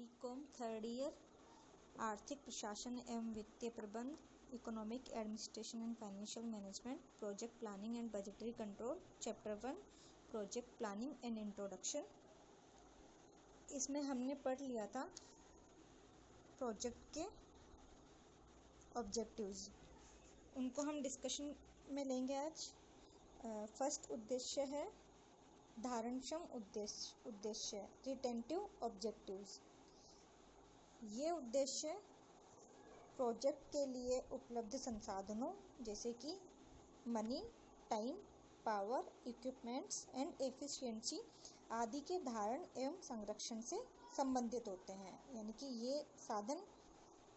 BCom third year आर्थिक प्रशासन एवं वित्तीय प्रबंध, economic administration and financial management, project planning and budgetary control, chapter 1 project planning and introduction. इसमें हमने पढ़ लिया था प्रोजेक्ट के ऑब्जेक्टिव्स, उनको हम डिस्कशन में लेंगे आज। फर्स्ट उद्देश्य है धारणक्षम उद्देश्य रिटेंटिव ऑब्जेक्टिव्स। ये उद्देश्य प्रोजेक्ट के लिए उपलब्ध संसाधनों जैसे कि money, time, power, equipments and efficiency आदि के धारण एवं संरक्षण से संबंधित होते हैं, यानी कि ये साधन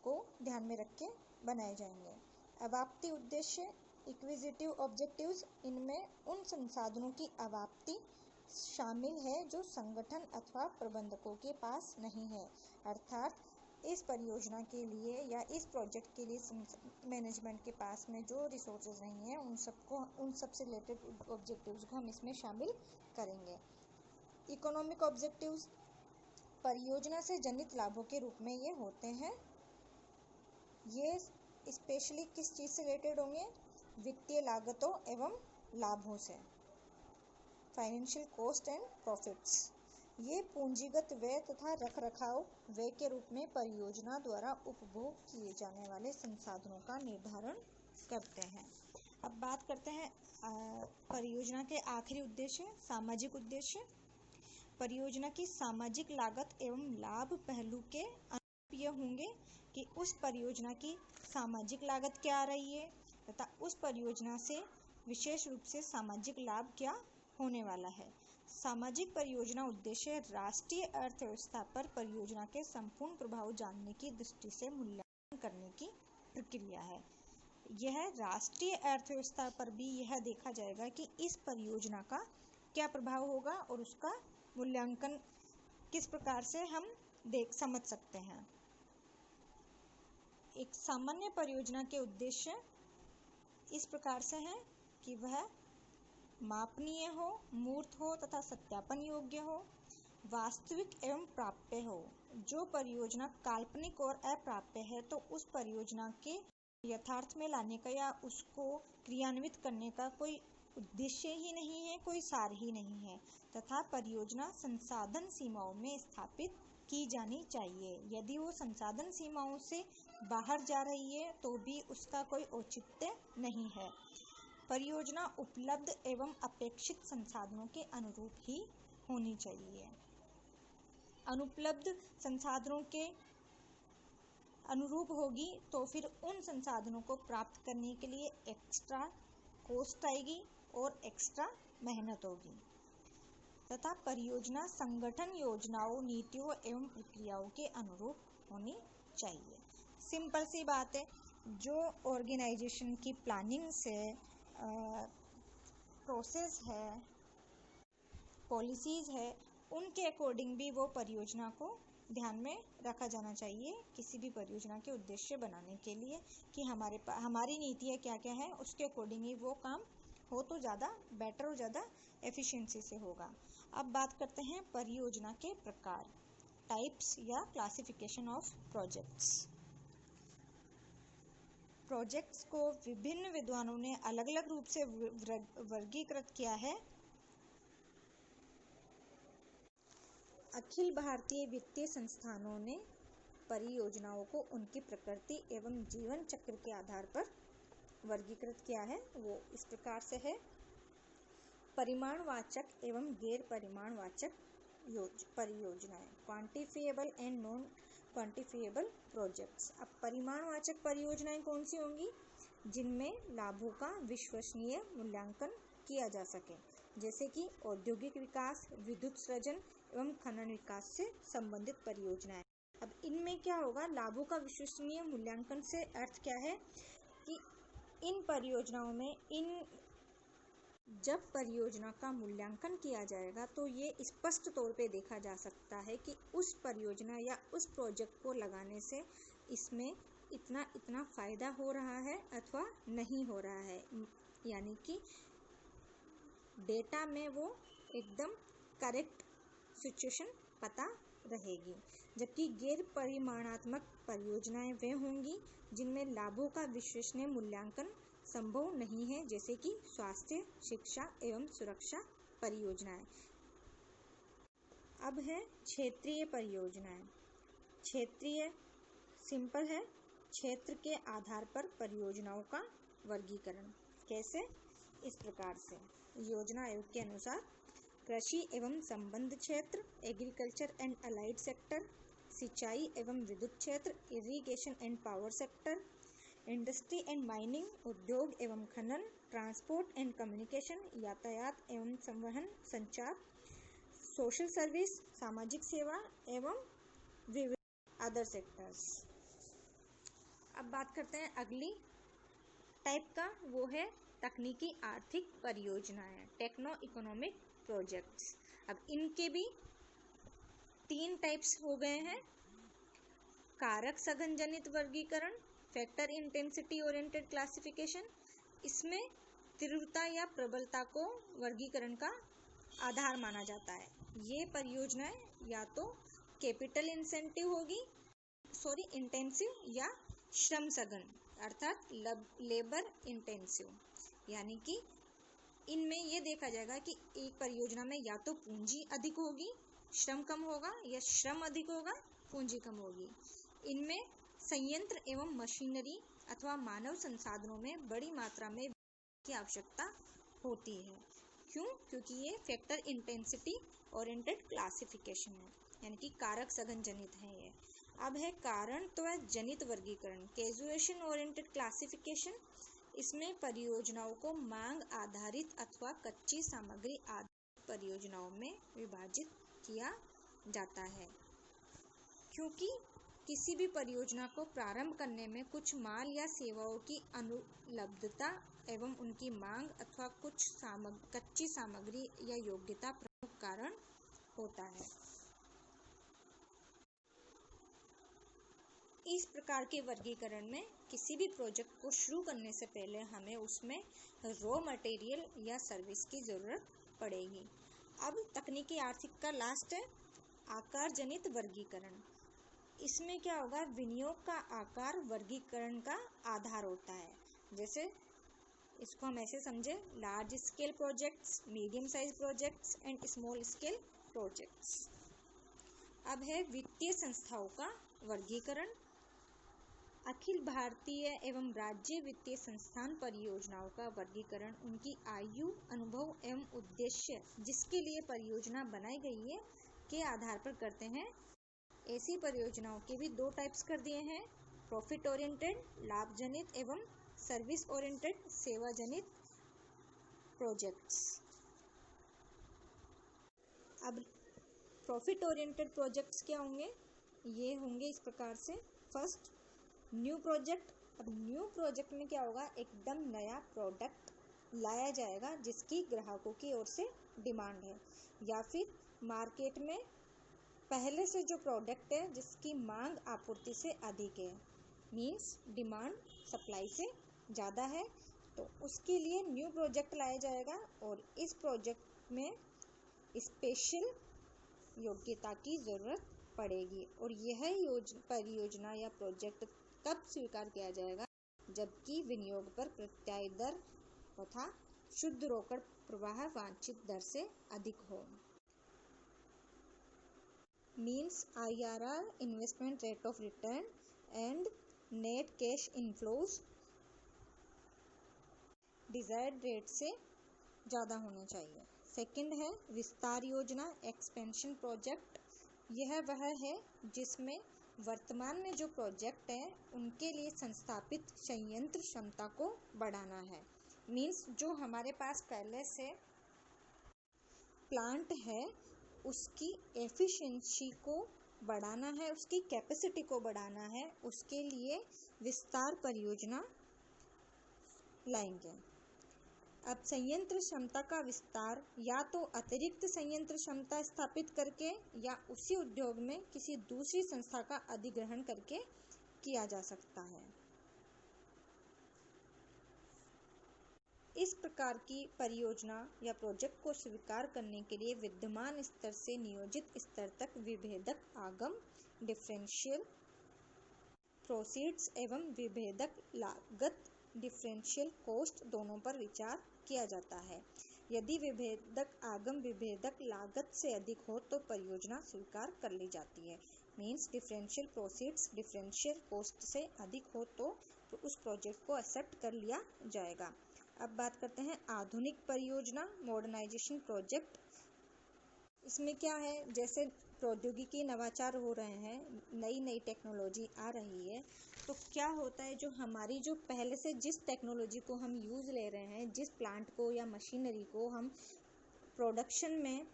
को ध्यान में रख के बनाए जाएंगे। अवाप्ति उद्देश्य इक्विजिटिव ऑब्जेक्टिव्स, इनमें उन संसाधनों की अवाप्ति शामिल है जो संगठन अथवा प्रबंधकों के पास नहीं है, अर्थात इस परियोजना के लिए या इस प्रोजेक्ट के लिए मैनेजमेंट के पास में जो रिसोर्सेज नहीं है उन सब से रिलेटेड ऑब्जेक्टिव्स को हम इसमें शामिल करेंगे। इकोनॉमिक ऑब्जेक्टिव्स परियोजना से जनित लाभों के रूप में ये होते हैं। ये स्पेशली किस चीज़ से रिलेटेड होंगे? वित्तीय लागतों एवं लाभों से, फाइनेंशियल कॉस्ट एंड प्रॉफिट्स। ये पूंजीगत व्यय तथा रखरखाव व्यय के रूप में परियोजना द्वारा उपभोग किए जाने वाले संसाधनों का निर्धारण करते हैं। अब बात करते हैं परियोजना के आखिरी उद्देश्य सामाजिक उद्देश्य। परियोजना की सामाजिक लागत एवं लाभ पहलू के अनुरूप ये होंगे कि उस परियोजना की सामाजिक लागत क्या आ रही है तथा उस परियोजना से विशेष रूप से सामाजिक लाभ क्या होने वाला है। सामाजिक परियोजना उद्देश्य राष्ट्रीय अर्थव्यवस्था पर परियोजना के संपूर्ण प्रभाव जानने की दृष्टि से मूल्यांकन करने की प्रक्रिया है। यह राष्ट्रीय अर्थव्यवस्था पर भी यह देखा जाएगा कि इस परियोजना का क्या प्रभाव होगा और उसका मूल्यांकन किस प्रकार से हम समझ सकते हैं। एक सामान्य परियोजना के उद्देश्य इस प्रकार से हैं कि वह मापनीय हो, मूर्त हो तथा सत्यापन योग्य हो, वास्तविक एवं प्राप्य हो। जो परियोजना काल्पनिक और अप्राप्य है तो उस परियोजना के यथार्थ में लाने का या उसको क्रियान्वित करने का कोई उद्देश्य ही नहीं है, कोई सार ही नहीं है तथा परियोजना संसाधन सीमाओं में स्थापित की जानी चाहिए। यदि वो संसाधन सीमाओं से बाहर जा रही है तो भी उसका कोई औचित्य नहीं है। परियोजना उपलब्ध एवं अपेक्षित संसाधनों के अनुरूप ही होनी चाहिए। अनुपलब्ध संसाधनों के अनुरूप होगी तो फिर उन संसाधनों को प्राप्त करने के लिए एक्स्ट्रा कॉस्ट आएगी और एक्स्ट्रा मेहनत होगी तथा परियोजना संगठन योजनाओं, नीतियों एवं प्रक्रियाओं के अनुरूप होनी चाहिए। सिंपल सी बात है, जो ऑर्गेनाइजेशन की प्लानिंग से प्रोसेस है, पॉलिसीज़ है, उनके अकॉर्डिंग भी वो परियोजना को ध्यान में रखा जाना चाहिए किसी भी परियोजना के उद्देश्य बनाने के लिए कि हमारी नीतियाँ क्या क्या है, उसके अकॉर्डिंग ही वो काम हो तो ज़्यादा बेटर और ज़्यादा एफिशिएंसी से होगा। अब बात करते हैं परियोजना के प्रकार, टाइप्स या क्लासिफिकेशन ऑफ प्रोजेक्ट्स। प्रोजेक्ट्स को विभिन्न विद्वानों ने अलग अलग रूप से वर्गीकृत किया है। अखिल भारतीय वित्तीय संस्थानों ने परियोजनाओं को उनकी प्रकृति एवं जीवन चक्र के आधार पर वर्गीकृत किया है। वो इस प्रकार से है: परिमाणवाचक एवं गैर परिमाणवाचक परियोजनाएं, quantifiable and non quantifiable projects. अब परिमाणवाचक परियोजनाएं कौन सी होंगी? जिनमें लाभों का विश्वसनीय मूल्यांकन किया जा सके, जैसे कि औद्योगिक विकास, विद्युत सृजन एवं खनन विकास से संबंधित परियोजनाएं। अब इनमें क्या होगा? लाभों का विश्वसनीय मूल्यांकन से अर्थ क्या है कि इन परियोजनाओं में जब परियोजना का मूल्यांकन किया जाएगा तो ये स्पष्ट तौर पे देखा जा सकता है कि उस परियोजना या उस प्रोजेक्ट को लगाने से इसमें इतना फ़ायदा हो रहा है अथवा नहीं हो रहा है, यानी कि डेटा में वो एकदम करेक्ट सिचुएशन पता रहेगी। जबकि गैर परिमाणात्मक परियोजनाएं वे होंगी जिनमें लाभों का विश्वसनीय मूल्यांकन संभव नहीं है, जैसे कि स्वास्थ्य, शिक्षा एवं सुरक्षा परियोजनाएं। अब है क्षेत्रीय परियोजनाएं। क्षेत्रीय सिंपल है, क्षेत्र के आधार पर परियोजनाओं का वर्गीकरण। कैसे? इस प्रकार से। योजना आयोग के अनुसार कृषि एवं संबद्ध क्षेत्र, एग्रीकल्चर एंड अलाइड सेक्टर, सिंचाई एवं विद्युत क्षेत्र, irrigation and power sector, industry and mining, उद्योग एवं खनन, ट्रांसपोर्ट एंड कम्युनिकेशन, यातायात एवं संवहन संचार, सोशल सर्विस, सामाजिक सेवा एवं विविध अदर सेक्टर्स। अब बात करते हैं अगली टाइप का, वो है तकनीकी आर्थिक परियोजनाएं, टेक्नो इकोनॉमिक प्रोजेक्ट्स। अब इनके भी 3 टाइप्स हो गए हैं। कारक सघन जनित वर्गीकरण, फैक्टर इंटेंसिटी ओरिएंटेड क्लासिफिकेशन। इसमें तीव्रता या प्रबलता को वर्गीकरण का आधार माना जाता है। ये परियोजनाएं या तो कैपिटल इंटेंसिव या श्रम सघन अर्थात लेबर इंटेंसिव, यानी कि इनमें ये देखा जाएगा कि एक परियोजना में या तो पूंजी अधिक होगी, श्रम कम होगा, या श्रम अधिक होगा, पूंजी कम होगी। इनमें संयंत्र एवं मशीनरी अथवा मानव संसाधनों में बड़ी मात्रा में की आवश्यकता होती है। क्यों? क्योंकि ये फैक्टर इंटेंसिटी ओरिएंटेड क्लासिफिकेशन है, यानी कि कारक सघन जनित है ये। अब है कारणत्व जनित वर्गीकरण, कैजुएशन ओरिएंटेड क्लासिफिकेशन। इसमें परियोजनाओं को मांग आधारित अथवा कच्ची सामग्री आधारित परियोजनाओं में विभाजित किया जाता है, क्योंकि किसी भी परियोजना को प्रारंभ करने में कुछ माल या सेवाओं की अनुपलब्धता एवं उनकी मांग अथवा कुछ कच्ची सामग्री या योग्यता प्रमुख कारण होता है। इस प्रकार के वर्गीकरण में किसी भी प्रोजेक्ट को शुरू करने से पहले हमें उसमें रॉ मटेरियल या सर्विस की जरूरत पड़ेगी। अब तकनीकी आर्थिक का लास्ट है आकार जनित वर्गीकरण। इसमें क्या होगा? विनियोग का आकार वर्गीकरण का आधार होता है। जैसे इसको हम ऐसे समझे, large scale projects, medium size projects and small scale projects. अब है वित्तीय संस्थाओं का वर्गीकरण। अखिल भारतीय एवं राज्य वित्तीय संस्थान परियोजनाओं का वर्गीकरण उनकी आयु, अनुभव एवं उद्देश्य जिसके लिए परियोजना बनाई गई है के आधार पर करते हैं। ऐसी परियोजनाओं के भी 2 टाइप्स कर दिए हैं, प्रॉफिट ओरिएंटेड लाभ जनित एवं सर्विस ओरिएंटेड सेवा जनित प्रोजेक्ट्स। अब प्रॉफिट ओरिएंटेड प्रोजेक्ट्स क्या होंगे? ये होंगे इस प्रकार से। First, new project. अब न्यू प्रोजेक्ट में क्या होगा? एकदम नया प्रोडक्ट लाया जाएगा जिसकी ग्राहकों की ओर से डिमांड है, या फिर मार्केट में पहले से जो प्रोडक्ट है जिसकी मांग आपूर्ति से अधिक है, मीन्स डिमांड सप्लाई से ज़्यादा है, तो उसके लिए न्यू प्रोजेक्ट लाया जाएगा। और इस प्रोजेक्ट में स्पेशल योग्यता की ज़रूरत पड़ेगी। और यह परियोजना या प्रोजेक्ट कब स्वीकार किया जाएगा? जबकि विनियोग पर प्रत्याय दर तथा शुद्ध रोकड़ प्रवाह वांछित दर से अधिक हो, means IRR investment rate of return and net cash inflows desired rate से ज़्यादा होना चाहिए। सेकंड है विस्तार योजना, एक्सपेंशन प्रोजेक्ट। यह वह है जिसमें वर्तमान में जो प्रोजेक्ट है उनके लिए संस्थापित संयंत्र क्षमता को बढ़ाना है, मीन्स जो हमारे पास पहले से प्लांट है उसकी एफिशिएंसी को बढ़ाना है, उसकी कैपेसिटी को बढ़ाना है, उसके लिए विस्तार परियोजना लाएंगे। अब संयंत्र क्षमता का विस्तार या तो अतिरिक्त संयंत्र क्षमता स्थापित करके या उसी उद्योग में किसी दूसरी संस्था का अधिग्रहण करके किया जा सकता है। इस प्रकार की परियोजना या प्रोजेक्ट को स्वीकार करने के लिए विद्यमान स्तर से नियोजित स्तर तक विभेदक आगम, डिफरेंशियल प्रोसीड्स एवं विभेदक लागत, डिफरेंशियल कॉस्ट दोनों पर विचार किया जाता है। यदि विभेदक आगम विभेदक लागत से अधिक हो तो परियोजना स्वीकार कर ली जाती है। Means differential proceeds differential cost से अधिक हो तो उस प्रोजेक्ट को एक्सेप्ट कर लिया जाएगा। अब बात करते हैं आधुनिक परियोजना, मॉडर्नाइजेशन प्रोजेक्ट। इसमें क्या है, जैसे प्रौद्योगिकी नवाचार हो रहे हैं, नई नई टेक्नोलॉजी आ रही है, तो क्या होता है, जो हमारी जो पहले से जिस टेक्नोलॉजी को हम यूज़ ले रहे हैं, जिस प्लांट को या मशीनरी को हम प्रोडक्शन में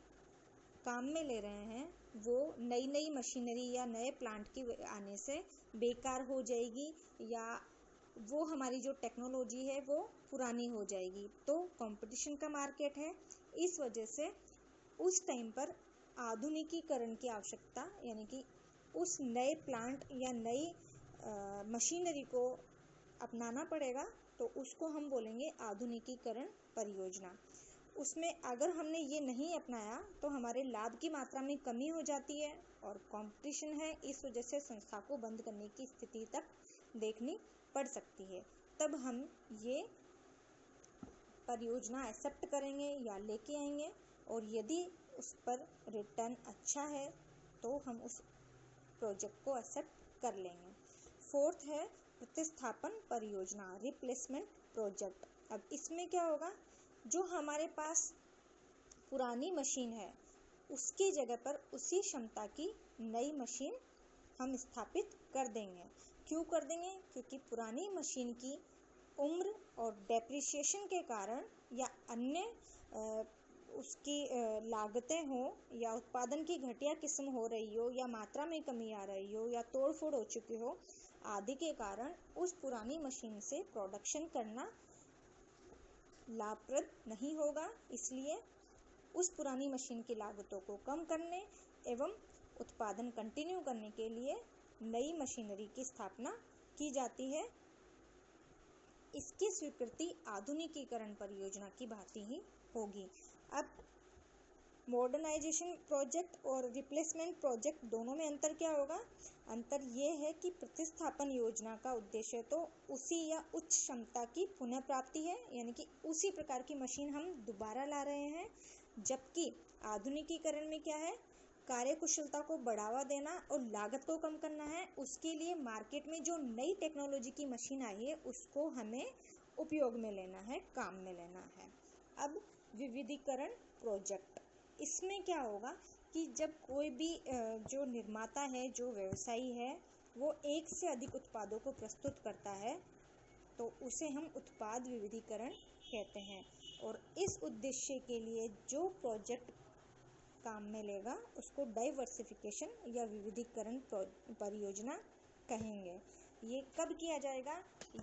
काम में ले रहे हैं, वो नई नई मशीनरी या नए प्लांट के आने से बेकार हो जाएगी, या वो हमारी जो टेक्नोलॉजी है वो पुरानी हो जाएगी। तो कंपटीशन का मार्केट है, इस वजह से उस टाइम पर आधुनिकीकरण की आवश्यकता, यानी कि उस नए प्लांट या नई मशीनरी को अपनाना पड़ेगा, तो उसको हम बोलेंगे आधुनिकीकरण परियोजना। उसमें अगर हमने ये नहीं अपनाया तो हमारे लाभ की मात्रा में कमी हो जाती है और कंपटीशन है, इस वजह से संस्था को बंद करने की स्थिति तक देखनी पड़ सकती है। तब हम ये परियोजना एक्सेप्ट करेंगे या लेके आएंगे, और यदि उस पर रिटर्न अच्छा है तो हम उस प्रोजेक्ट को एक्सेप्ट कर लेंगे। फोर्थ है प्रतिस्थापन परियोजना, रिप्लेसमेंट प्रोजेक्ट। अब इसमें क्या होगा, जो हमारे पास पुरानी मशीन है उसकी जगह पर उसी क्षमता की नई मशीन हम स्थापित कर देंगे। क्यों कर देंगे, क्योंकि पुरानी मशीन की उम्र और डेप्रिसिएशन के कारण या अन्य उसकी लागतें हो, या उत्पादन की घटिया किस्म हो रही हो, या मात्रा में कमी आ रही हो, या तोड़ फोड़ हो चुकी हो आदि के कारण उस पुरानी मशीन से प्रोडक्शन करना लाभप्रद नहीं होगा। इसलिए उस पुरानी मशीन की लागतों को कम करने एवं उत्पादन कंटिन्यू करने के लिए नई मशीनरी की स्थापना की जाती है। इसकी स्वीकृति आधुनिकीकरण परियोजना की भांति ही होगी। अब मॉडर्नाइजेशन प्रोजेक्ट और रिप्लेसमेंट प्रोजेक्ट दोनों में अंतर क्या होगा? अंतर ये है कि प्रतिस्थापन योजना का उद्देश्य तो उसी या उच्च क्षमता की पुनः प्राप्ति है, यानी कि उसी प्रकार की मशीन हम दोबारा ला रहे हैं, जबकि आधुनिकीकरण में क्या है, कार्यकुशलता को बढ़ावा देना और लागत को कम करना है। उसके लिए मार्केट में जो नई टेक्नोलॉजी की मशीन आई है उसको हमें उपयोग में लेना है, काम में लेना है। अब विविधीकरण प्रोजेक्ट, इसमें क्या होगा कि जब कोई भी जो निर्माता है, जो व्यवसायी है, वो एक से अधिक उत्पादों को प्रस्तुत करता है तो उसे हम उत्पाद विविधीकरण कहते हैं। और इस उद्देश्य के लिए जो प्रोजेक्ट काम में लेगा उसको डाइवर्सिफिकेशन या विविधीकरण परियोजना कहेंगे। ये कब किया जाएगा?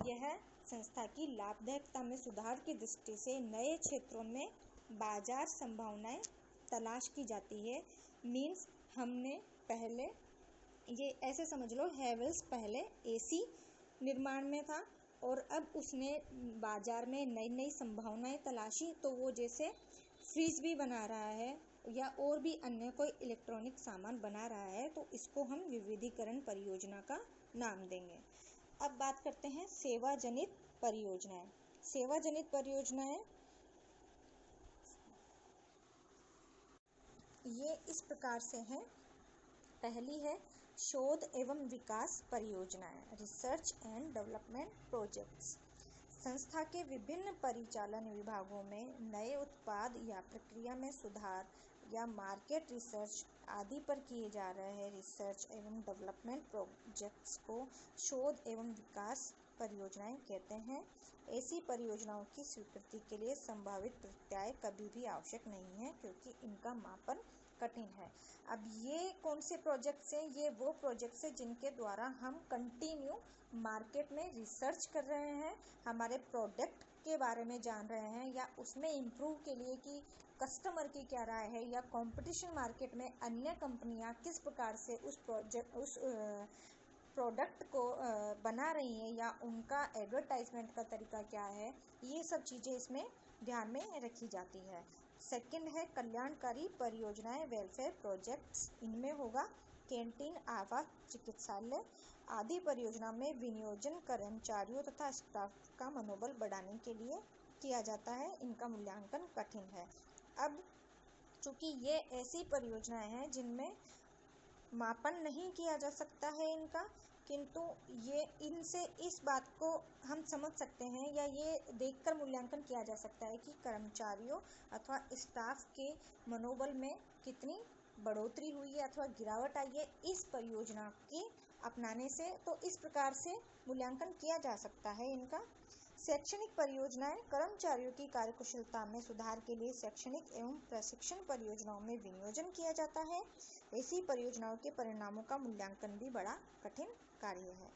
यह संस्था की लाभदायकता में सुधार की दृष्टि से नए क्षेत्रों में बाजार संभावनाएं तलाश की जाती है। मीन्स हमने पहले, ये ऐसे समझ लो, हैवेल्स पहले एसी निर्माण में था और अब उसने बाजार में नई नई संभावनाएं तलाशी, तो वो जैसे फ्रिज भी बना रहा है या और भी अन्य कोई इलेक्ट्रॉनिक सामान बना रहा है, तो इसको हम विविधीकरण परियोजना का नाम देंगे। अब बात करते हैं सेवा जनित परियोजनाएं। सेवा जनित परियोजनाएं ये इस प्रकार से हैं। पहली है शोध एवं विकास परियोजनाएं, रिसर्च एंड डेवलपमेंट प्रोजेक्ट्स। संस्था के विभिन्न परिचालन विभागों में नए उत्पाद या प्रक्रिया में सुधार या मार्केट रिसर्च आदि पर किए जा रहे रिसर्च एवं डेवलपमेंट प्रोजेक्ट्स को शोध एवं विकास परियोजनाएं कहते हैं। ऐसी परियोजनाओं की स्वीकृति के लिए संभावित प्रत्यय कभी भी आवश्यक नहीं है, क्योंकि इनका मापन कठिन है। अब ये कौन से प्रोजेक्ट्स हैं? ये वो प्रोजेक्ट्स हैं जिनके द्वारा हम कंटिन्यू मार्केट में रिसर्च कर रहे हैं, हमारे प्रोडक्ट के बारे में जान रहे हैं, या उसमें इम्प्रूव के लिए कि कस्टमर की क्या राय है, या कंपटीशन मार्केट में अन्य कंपनियां किस प्रकार से उस प्रोडक्ट को बना रही हैं या उनका एडवर्टाइजमेंट का तरीका क्या है, ये सब चीज़ें इसमें ध्यान में रखी जाती है। सेकंड है कल्याणकारी परियोजनाएं, वेलफेयर प्रोजेक्ट्स। इनमें होगा कैंटीन, आवास, चिकित्सालय आदि परियोजना में विनियोजन कर्मचारियों तथा स्टाफ का मनोबल बढ़ाने के लिए किया जाता है। इनका मूल्यांकन कठिन है। अब चूँकि ये ऐसी परियोजनाएं हैं जिनमें मापन नहीं किया जा सकता है इनका, किंतु ये इनसे इस बात को हम समझ सकते हैं या ये देखकर मूल्यांकन किया जा सकता है कि कर्मचारियों अथवा स्टाफ के मनोबल में कितनी बढ़ोतरी हुई है अथवा गिरावट आई है इस परियोजना के अपनाने से। तो इस प्रकार से मूल्यांकन किया जा सकता है इनका। शैक्षणिक परियोजनाएं, कर्मचारियों की कार्यकुशलता में सुधार के लिए शैक्षणिक एवं प्रशिक्षण परियोजनाओं में विनियोजन किया जाता है। ऐसी परियोजनाओं के परिणामों का मूल्यांकन भी बड़ा कठिन कार्य है।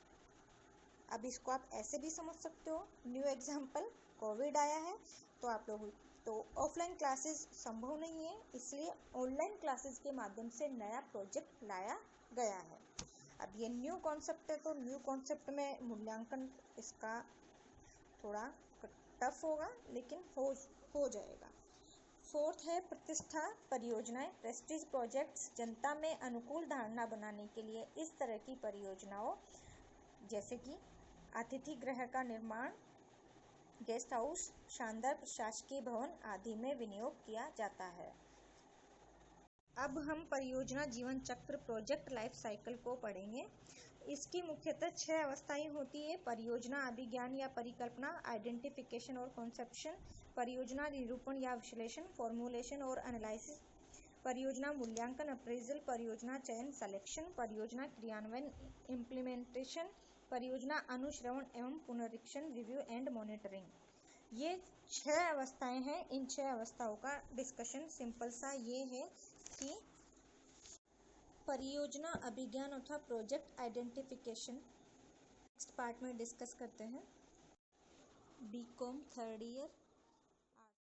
अब इसको आप ऐसे भी समझ सकते हो, न्यू एग्जाम्पल, कोविड आया है तो आप लोग तो ऑफलाइन क्लासेस संभव नहीं है, इसलिए ऑनलाइन क्लासेस के माध्यम से नया प्रोजेक्ट लाया गया है। अब ये न्यू कॉन्सेप्ट है तो न्यू कॉन्सेप्ट में मूल्यांकन इसका थोड़ा टफ होगा, लेकिन हो जाएगा। फोर्थ है प्रतिष्ठा परियोजनाएं, प्रेस्टीज प्रोजेक्ट्स। जनता में अनुकूल धारणा बनाने के लिए इस तरह की परियोजनाओं जैसे कि अतिथि गृह का निर्माण, गेस्ट हाउस, शानदार प्रशासकीय भवन आदि में विनियोग किया जाता है। अब हम परियोजना जीवन चक्र, प्रोजेक्ट लाइफ साइकिल को पढ़ेंगे। इसकी मुख्यतः 6 अवस्थाएं होती है। परियोजना अभिज्ञान या परिकल्पना, आइडेंटिफिकेशन और कॉन्सेप्शन, परियोजना निरूपण या विश्लेषण, फॉर्मुलेशन और एनालिसिस, परियोजना मूल्यांकन, अप्रेजल, परियोजना चयन, सिलेक्शन, परियोजना क्रियान्वयन, इम्प्लीमेंटेशन, परियोजना अनुश्रवण एवं पुनरीक्षण, रिव्यू एंड मॉनिटरिंग। ये 6 अवस्थाएं हैं। इन 6 अवस्थाओं का डिस्कशन सिंपल सा ये है कि परियोजना अभिज्ञान अथवा प्रोजेक्ट आइडेंटिफिकेशन नेक्स्ट पार्ट में डिस्कस करते हैं। BCom 3rd year